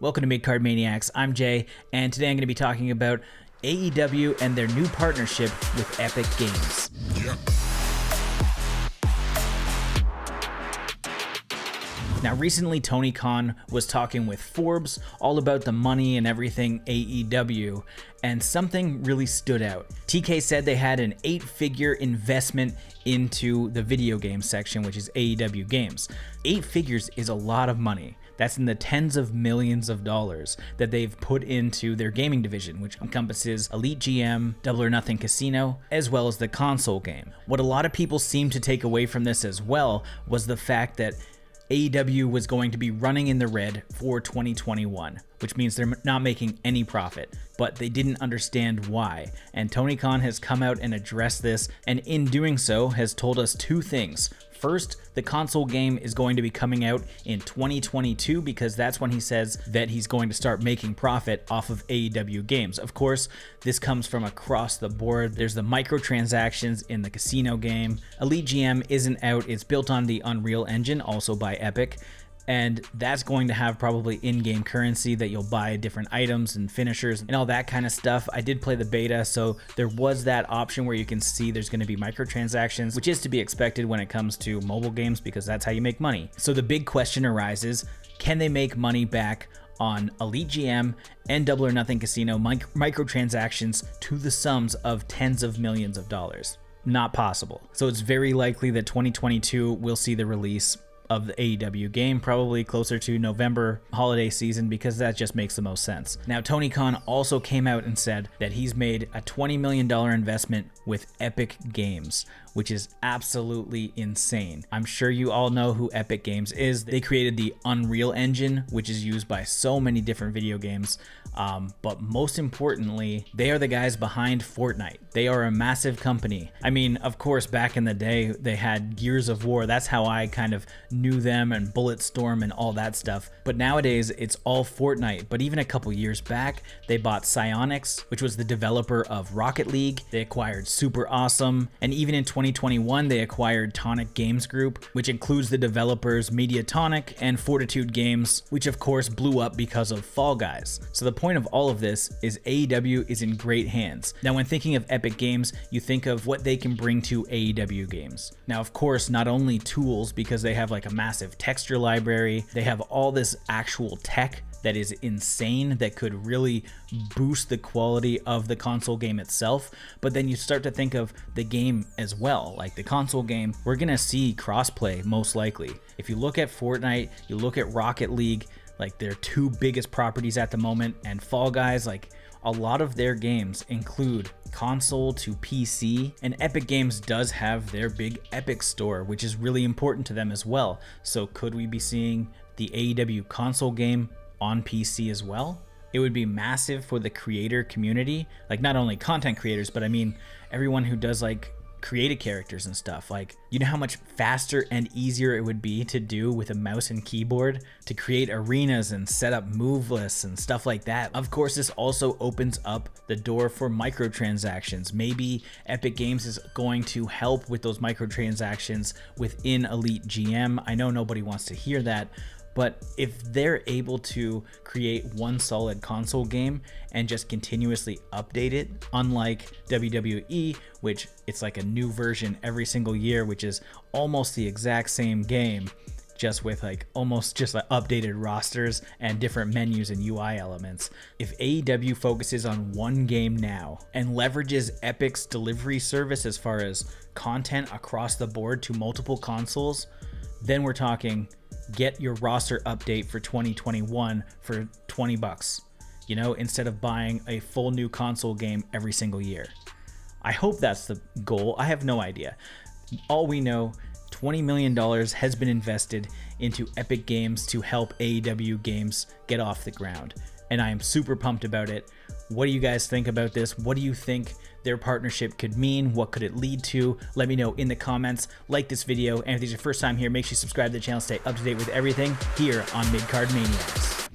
Welcome to Midcard Maniacs. I'm Jay, and today I'm going to be talking about AEW and their new partnership with Epic Games. Now, recently Tony Khan was talking with Forbes all about the money and everything AEW, and something really stood out. TK said they had an 8-figure investment into the video game section, which is AEW Games. 8 figures is a lot of money. That's in the tens of millions of dollars that they've put into their gaming division, which encompasses Elite GM, Double or Nothing Casino, as well as the console game. What a lot of people seem to take away from this as well was the fact that AEW was going to be running in the red for 2021, which means they're not making any profit, but they didn't understand why. And Tony Khan has come out and addressed this, and in doing so has told us two things. First, the console game is going to be coming out in 2022 because that's when he says that he's going to start making profit off of AEW Games. Of course, this comes from across the board. There's the microtransactions in the casino game. Elite GM isn't out. It's built on the Unreal Engine, also by Epic. And that's going to have probably in-game currency that you'll buy different items and finishers and all that kind of stuff. I did play the beta, so there was that option where you can see there's going to be microtransactions, which is to be expected when it comes to mobile games because that's how you make money. So the big question arises, can they make money back on Elite GM and Double or Nothing Casino microtransactions to the sums of tens of millions of dollars? Not possible. So it's very likely that 2022 will see the release of the AEW game, probably closer to November holiday season, because that just makes the most sense. Now, Tony Khan also came out and said that he's made a $20 million investment with Epic Games, which is absolutely insane. I'm sure you all know who Epic Games is. They created the Unreal Engine, which is used by so many different video games. But most importantly, they are the guys behind Fortnite. They are a massive company. I mean, of course, back in the day, they had Gears of War. That's how I kind of knew them, and Bulletstorm and all that stuff. But nowadays, it's all Fortnite. But even a couple years back, they bought Psyonix, which was the developer of Rocket League. They acquired Super Awesome. And even in 2021, they acquired Tonic Games Group, which includes the developers Mediatonic and Fortitude Games, which of course blew up because of Fall Guys. So the point of all of this is AEW is in great hands. Now, when thinking of Epic Games, you think of what they can bring to AEW games. Now, of course, not only tools, because they have like a massive texture library, they have all this actual tech that is insane that could really boost the quality of the console game itself. But then you start to think of the game as well. Like the console game, we're gonna see crossplay most likely. If you look at Fortnite, you look at Rocket League, like their two biggest properties at the moment, and Fall Guys, like a lot of their games include console to PC, and Epic Games does have their big Epic store, which is really important to them as well. So could we be seeing the AEW console game on PC as well? It would be massive for the creator community, like not only content creators, but I mean everyone who does like creative characters and stuff. Like, you know how much faster and easier it would be to do with a mouse and keyboard to create arenas and set up move lists and stuff like that. Of course, this also opens up the door for microtransactions. Maybe Epic Games is going to help with those microtransactions within Elite GM. I know nobody wants to hear that, but if they're able to create one solid console game and just continuously update it, unlike WWE, which it's like a new version every single year, which is almost the exact same game, just with like almost just like updated rosters and different menus and UI elements. If AEW focuses on one game now and leverages Epic's delivery service as far as content across the board to multiple consoles, then we're talking get your roster update for 2021 for $20, you know, instead of buying a full new console game every single year. I hope that's the goal. I have no idea. All we know, $20 million has been invested into Epic Games to help AEW Games get off the ground, and I am super pumped about it. What do you guys think about this? What do you think their partnership could mean? What could it lead to? Let me know in the comments. Like this video, and if this is your first time here, make sure you subscribe to the channel, stay up to date with everything here on Midcard Maniacs.